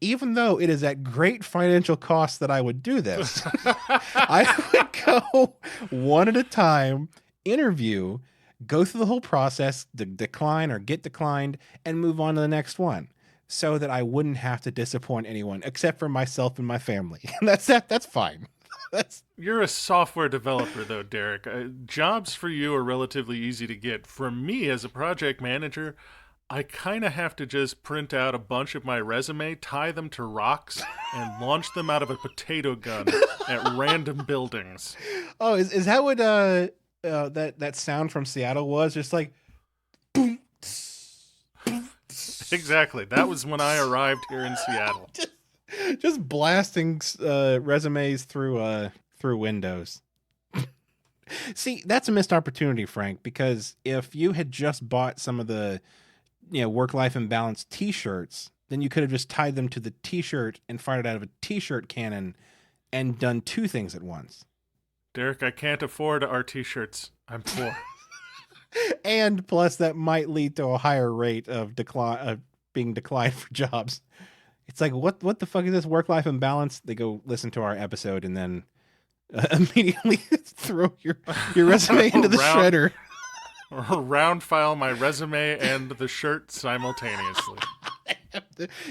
even though it is at great financial cost that I would do this, I would go one at a time, interview, go through the whole process, decline or get declined, and move on to the next one, so that I wouldn't have to disappoint anyone except for myself and my family. And that's fine. You're a software developer, though, Derek. Jobs for you are relatively easy to get. For me, as a project manager, I kind of have to just print out a bunch of my resume, tie them to rocks, and launch them out of a potato gun at random buildings. Oh, is that what that sound from Seattle was? Just like boom. Exactly. That was when I arrived here in Seattle. Just blasting resumes through windows. See, that's a missed opportunity, Frank, because if you had just bought some of the work-life imbalance t-shirts, then you could have just tied them to the t-shirt and fired it out of a t-shirt cannon and done two things at once. Derek, I can't afford our t-shirts. I'm poor. And plus that might lead to a higher rate of being declined for jobs. It's like, what the fuck is this work-life imbalance? They go listen to our episode and then immediately throw your resume into the shredder. Round file my resume and the shirt simultaneously.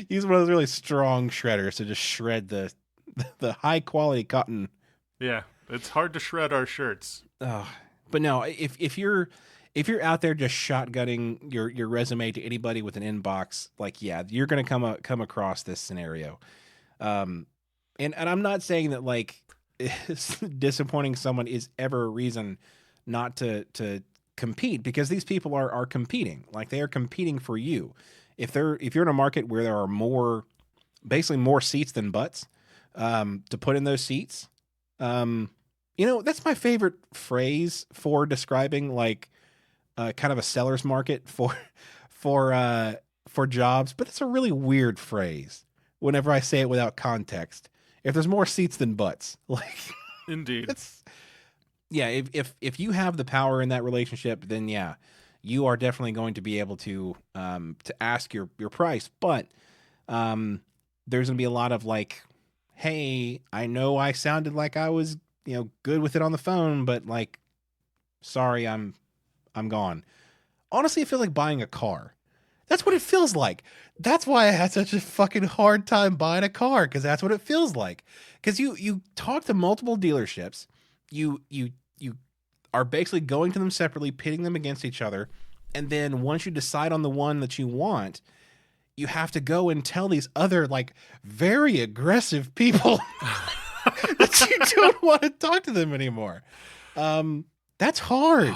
Use one of those really strong shredders to just shred the high-quality cotton. Yeah, it's hard to shred our shirts. But no, if you're out there just shotgunning your resume to anybody with an inbox, like, yeah, you're going to come across this scenario. And I'm not saying that like disappointing someone is ever a reason not to compete, because these people are competing. Like, they are competing for you. If you're in a market where there are basically more seats than butts to put in those seats, that's my favorite phrase for describing like kind of a seller's market for jobs, but it's a really weird phrase whenever I say it without context. If there's more seats than butts, like, indeed. If you have the power in that relationship, then yeah, you are definitely going to be able to ask your price. But there's going to be a lot of like, hey, I know I sounded like I was good with it on the phone, but like, sorry, I'm gone. Honestly, it feels like buying a car. That's what it feels like. That's why I had such a fucking hard time buying a car, because that's what it feels like. Because you talk to multiple dealerships, you are basically going to them separately, pitting them against each other, and then once you decide on the one that you want, you have to go and tell these other like very aggressive people that you don't want to talk to them anymore. That's hard.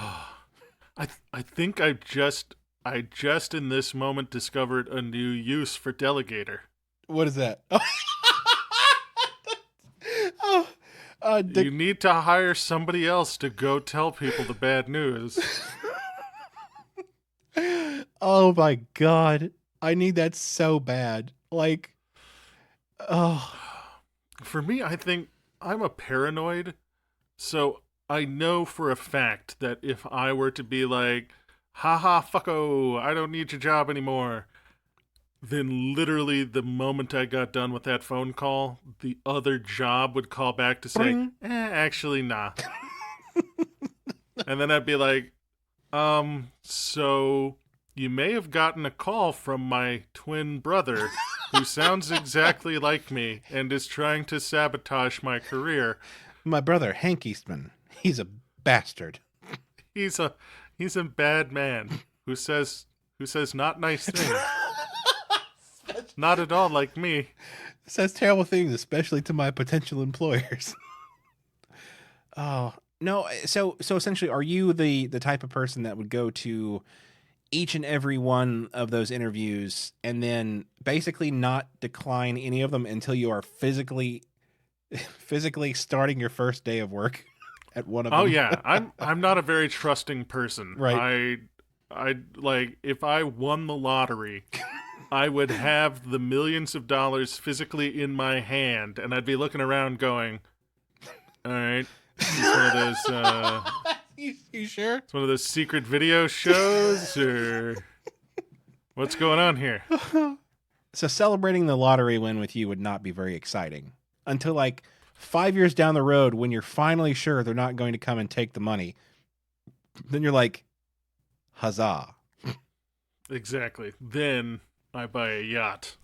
I think I just in this moment discovered a new use for delegator. What is that? You need to hire somebody else to go tell people the bad news. Oh my God. I need that so bad. Like, oh. For me, I think I'm a paranoid, so I know for a fact that if I were to be like, haha, fucko, I don't need your job anymore, then literally the moment I got done with that phone call, the other job would call back to say, actually, nah. And then I'd be like, so you may have gotten a call from my twin brother who sounds exactly like me and is trying to sabotage my career. My brother, Hank Eastman, he's a bastard. He's a bad man who says not nice things. Not at all like me. Says terrible things, especially to my potential employers. Oh, no. So essentially, are you the type of person that would go to each and every one of those interviews and then basically not decline any of them until you are physically starting your first day of work at one of them? Oh yeah, I'm not a very trusting person. Right. I like if I won the lottery, I would have the millions of dollars physically in my hand, and I'd be looking around going, all right, it's one of those, you sure? it's one of those secret video shows, or what's going on here? So celebrating the lottery win with you would not be very exciting until like 5 years down the road when you're finally sure they're not going to come and take the money. Then you're like, huzzah. Exactly. Then I buy a yacht.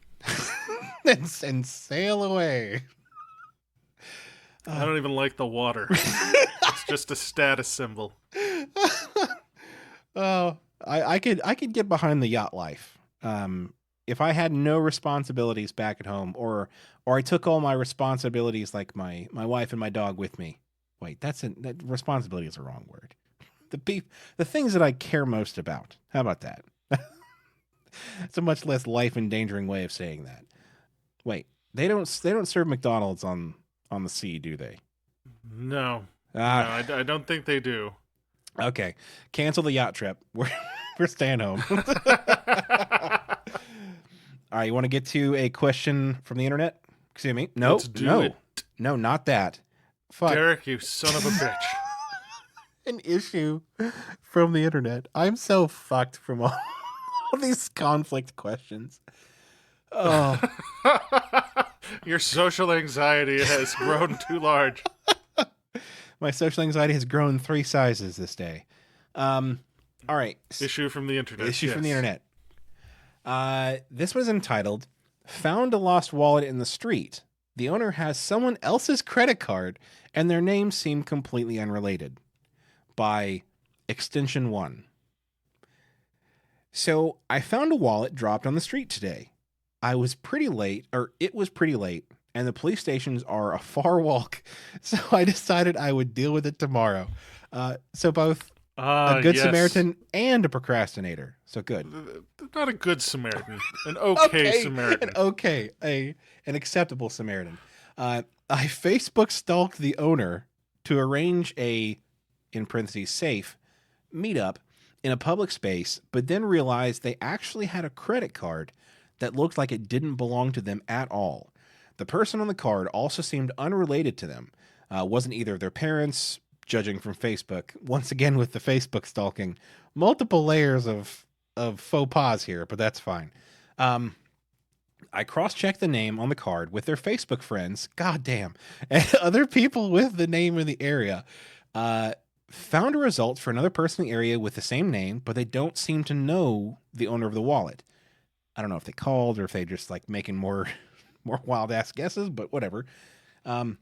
and sail away. I don't even like the water. It's just a status symbol. Oh, I could get behind the yacht life. If I had no responsibilities back at home, or I took all my responsibilities, like my wife and my dog, with me. Wait, that responsibility is a wrong word. The things that I care most about. How about that? It's a much less life endangering way of saying that. Wait, they don't serve McDonald's on the sea, do they? No. No, I don't think they do. Okay, cancel the yacht trip. We're staying home. All right, you want to get to a question from the internet? Excuse me. No, no, not that. Fuck. Derek, you son of a bitch. An issue from the internet. I'm so fucked from all these conflict questions. Oh. Your social anxiety has grown too large. My social anxiety has grown 3 sizes this day. All right. Issue from the internet. Issue from the internet. This was entitled, "Found a Lost Wallet in the Street. The owner has someone else's credit card and their names seem completely unrelated." By Extension 1. So, I found a wallet dropped on the street today. It was pretty late, and the police stations are a far walk, so I decided I would deal with it tomorrow. So both a good Samaritan and a procrastinator. So good. Not a good Samaritan. An okay Samaritan. An acceptable Samaritan. I Facebook stalked the owner to arrange a, in parentheses, safe meetup in a public space, but then realized they actually had a credit card that looked like it didn't belong to them at all. The person on the card also seemed unrelated to them. Wasn't either of their parents, judging from Facebook. Once again with the Facebook stalking. Multiple layers of faux pas here, but that's fine. I cross-checked the name on the card with their Facebook friends, goddamn, and other people with the name in the area. found a result for another person in the area with the same name, but they don't seem to know the owner of the wallet. I don't know if they called or if they just like making more wild ass guesses, but whatever. I'm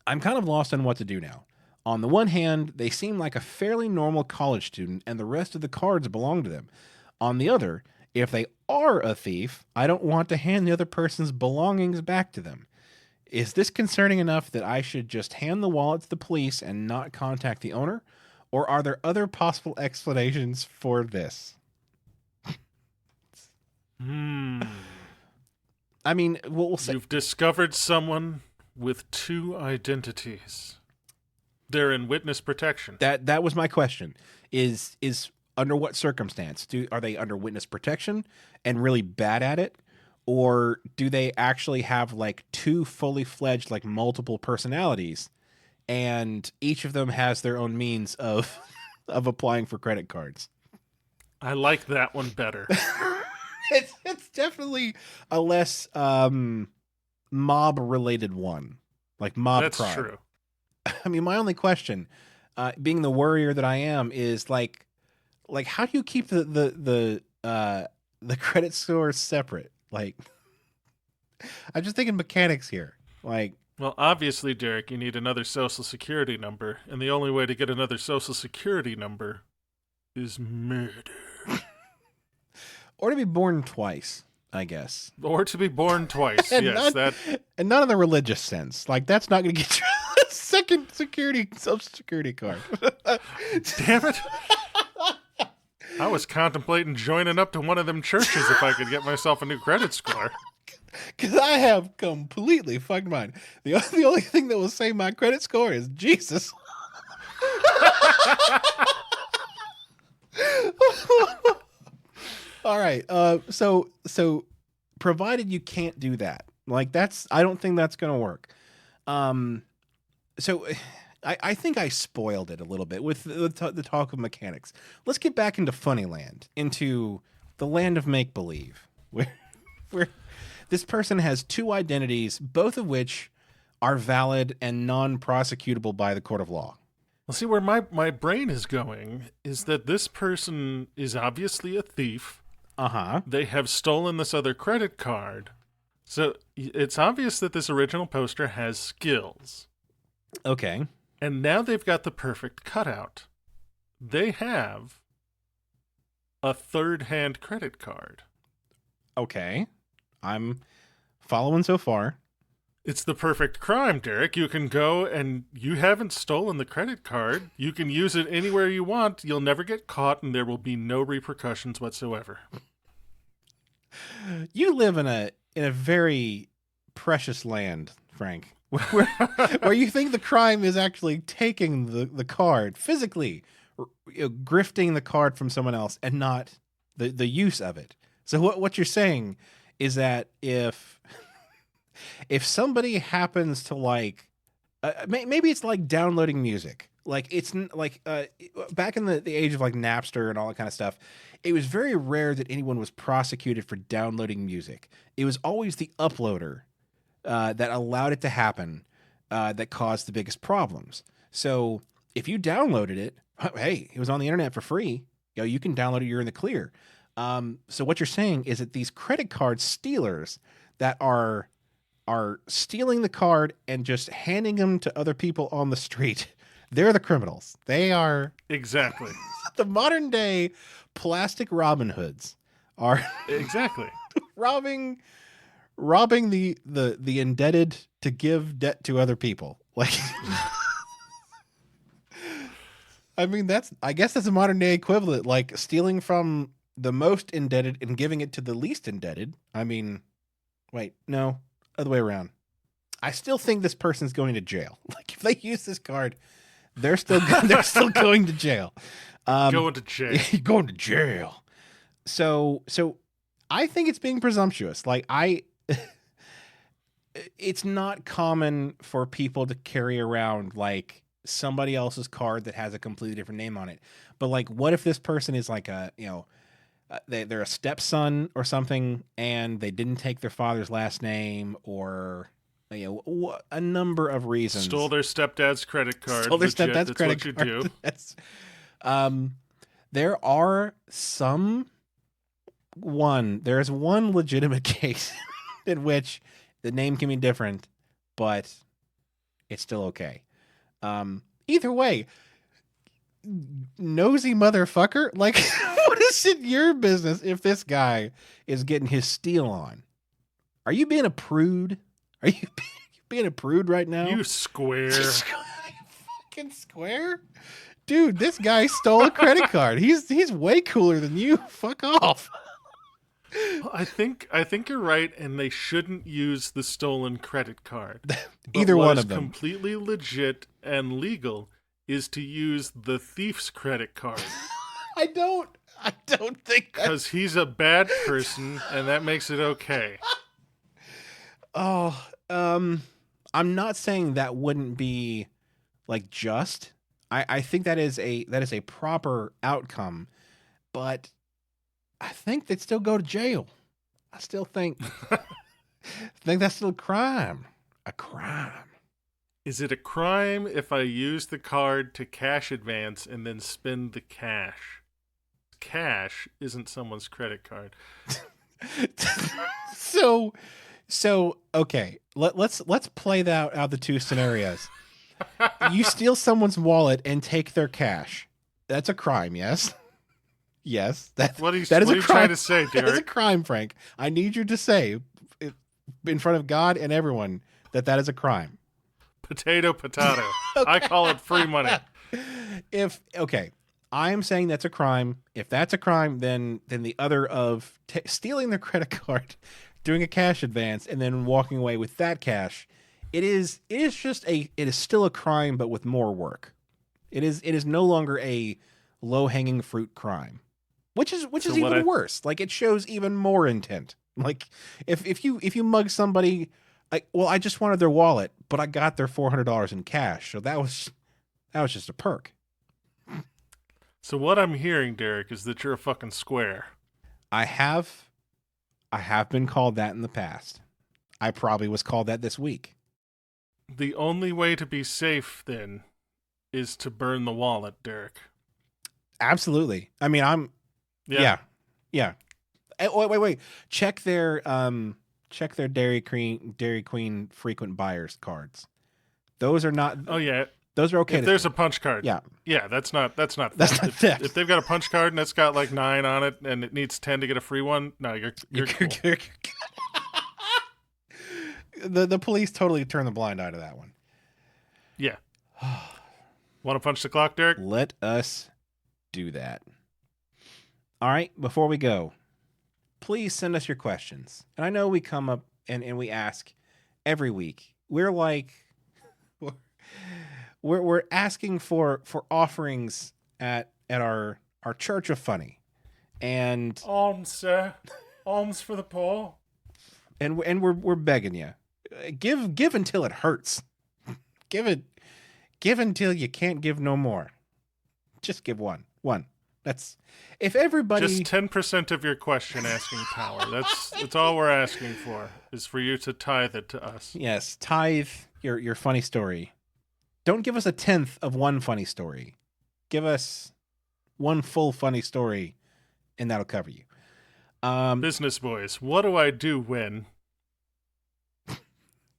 kind of lost on what to do now. On the one hand, they seem like a fairly normal college student and the rest of the cards belong to them. On the other, if they are a thief, I don't want to hand the other person's belongings back to them. Is this concerning enough that I should just hand the wallet to the police and not contact the owner? Or are there other possible explanations for this? I mean, we'll say You've discovered someone with two identities. They're in witness protection. that was my question. Is under what circumstance? Are they under witness protection and really bad at it? Or do they actually have like two fully fledged, like multiple personalities, and each of them has their own means of applying for credit cards? I like that one better. It's definitely a less mob related one, like mob That's crime. true. I mean, my only question, being the worrier that I am, is like how do you keep the credit scores separate? Like, I'm just thinking mechanics here. Like, Well, obviously, Derek, you need another social security number, and the only way to get another social security number is murder. or to be born twice, I guess. Or to be born twice. And Yes, not in the religious sense. Like, that's not going to get you a second social security card. Damn it. I was contemplating joining up to one of them churches if I could get myself a new credit score. Because I have completely fucked mine. The only thing that will save my credit score is Jesus. All right. So provided you can't do that, like I don't think that's going to work. So I think I spoiled it a little bit with the talk of mechanics. Let's get back into Funnyland, into the land of make believe, where this person has two identities, both of which are valid and non-prosecutable by the court of law. Well, see, where my brain is going is that this person is obviously a thief. Uh-huh. They have stolen this other credit card. So it's obvious that this original poster has skills. Okay. And now they've got the perfect cutout. They have a third-hand credit card. Okay. I'm following so far. It's the perfect crime, Derek. You can go and you haven't stolen the credit card. You can use it anywhere you want. You'll never get caught, and there will be no repercussions whatsoever. You live in a very precious land, Frank, where you think the crime is actually taking the card physically, grifting the card from someone else, and not the use of it. So what you're saying is that if somebody happens to like, maybe it's like downloading music. Like it's like back in the age of like Napster and all that kind of stuff, it was very rare that anyone was prosecuted for downloading music. It was always the uploader that allowed it to happen that caused the biggest problems. So if you downloaded it, hey, it was on the internet for free. You can download it. You're in the clear. So what you're saying is that these credit card stealers that are stealing the card and just handing them to other people on the street, they're the criminals. They are Exactly. the modern day plastic Robin Hoods are Exactly. robbing the indebted to give debt to other people. Like, I mean, I guess that's a modern day equivalent, like stealing from the most indebted and giving it to the least indebted. I mean, wait, no, other way around. I still think this person's going to jail. Like, if they use this card, they're still going to jail. Going to jail. Going to jail. So I think it's being presumptuous. Like, it's not common for people to carry around like somebody else's card that has a completely different name on it. But like, what if this person is like they're a stepson or something, and they didn't take their father's last name, or a number of reasons. Stole their stepdad's credit card. Stole their Legit, stepdad's that's credit what card. you do. That's, there are there's one legitimate case in which the name can be different, but it's still okay. Either way, nosy motherfucker, like, what is it your business if this guy is getting his steal on? Are you being a prude? Are you being a prude right now? You square. Fucking square? Dude, this guy stole a credit card. He's way cooler than you. Fuck off. I think you're right, and they shouldn't use the stolen credit card. Either one of them. What is completely legit and legal is to use the thief's credit card. I don't think that... Because he's a bad person, and that makes it okay. Oh, I'm not saying that wouldn't be like just. I think that is a proper outcome, but I think they'd still go to jail. I still think that's still a crime. A crime. Is it a crime if I use the card to cash advance and then spend the cash? Cash isn't someone's credit card. So okay. Let's play that out the two scenarios. You steal someone's wallet and take their cash. That's a crime, yes? Yes. That is a crime. What are you trying to say, Derek? That is a crime, Frank. I need you to say in front of God and everyone that is a crime. Potato. Okay. I call it free money. I'm saying that's a crime. If that's a crime, then the other of stealing their credit card, doing a cash advance, and then walking away with that cash, it is still a crime, but with more work. It is no longer a low-hanging fruit crime, which is even worse. Like, it shows even more intent. Like, if you mug somebody, I just wanted their wallet, but I got their $400 in cash, so that was just a perk. So what I'm hearing, Derek, is that you're a fucking square. I have been called that in the past. I probably was called that this week. The only way to be safe, then, is to burn the wallet, Derek. Absolutely. I mean, yeah. Wait. Check their Dairy Queen frequent buyers cards. Those are not. Oh yeah. Those are okay. If there's a punch card. Yeah. Yeah, that's not theft. That's not theft. If they've got a punch card and it's got like 9 on it and it needs 10 to get a free one, no, you're cool. The police totally turn the blind eye to that one. Yeah. Want to punch the clock, Derek? Let us do that. All right, before we go, please send us your questions. And I know we come up and we ask every week. We're like, we're asking for offerings at our Church of Funny, and alms, sir, alms for the poor, and we're begging you, give until it hurts, give until you can't give no more. Just give one. That's if everybody just 10% of your question asking power. That's all we're asking for is for you to tithe it to us. Yes, tithe your funny story. Don't give us 1/10 of one funny story. Give us one full funny story, and that'll cover you. Business boys, what do I do when?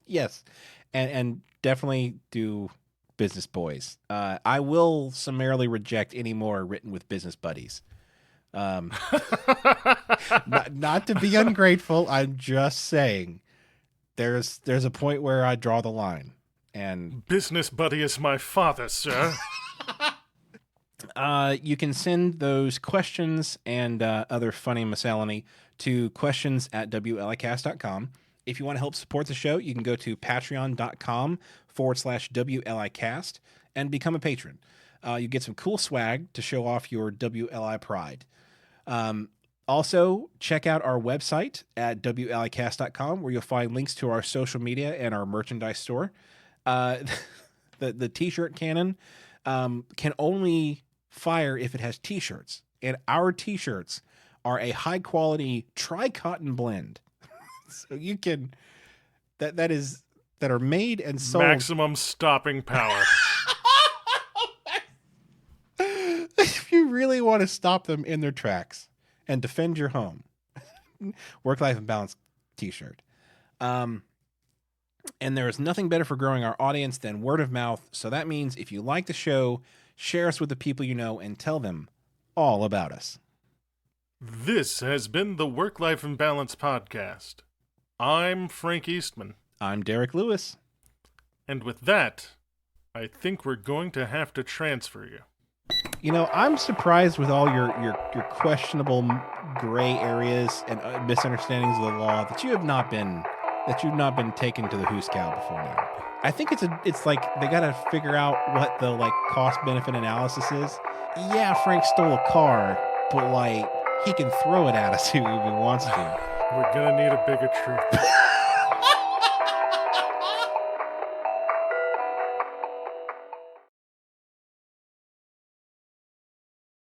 Yes, and definitely do business boys. I will summarily reject any more written with business buddies. Not to be ungrateful. I'm just saying there's a point where I draw the line. And business buddy is my father, sir. You can send those questions and other funny miscellany to questions@WLIcast.com. If you want to help support the show, you can go to patreon.com/WLIcast and become a patron. You get some cool swag to show off your WLI pride. Also, check out our website at WLIcast.com, where you'll find links to our social media and our merchandise store. The t-shirt cannon can only fire if it has t-shirts, and our t-shirts are a high quality tri-cotton blend. So you can that is that are made and sold. Maximum stopping power. If you really want to stop them in their tracks and defend your home, Work-Life Imbalance t-shirt. And there is nothing better for growing our audience than word of mouth. So that means if you like the show, share us with the people you know and tell them all about us. This has been the Work-Life Imbalance podcast. I'm Frank Eastman. I'm Derek Lewis. And with that, I think we're going to have to transfer you. You know, I'm surprised with all your questionable gray areas and misunderstandings of the law that you've not been taken to the Who's Cow before now. I think it's like they got to figure out what the cost benefit analysis is. Yeah, Frank stole a car, but he can throw it at us if he wants to. We're gonna need a bigger tree.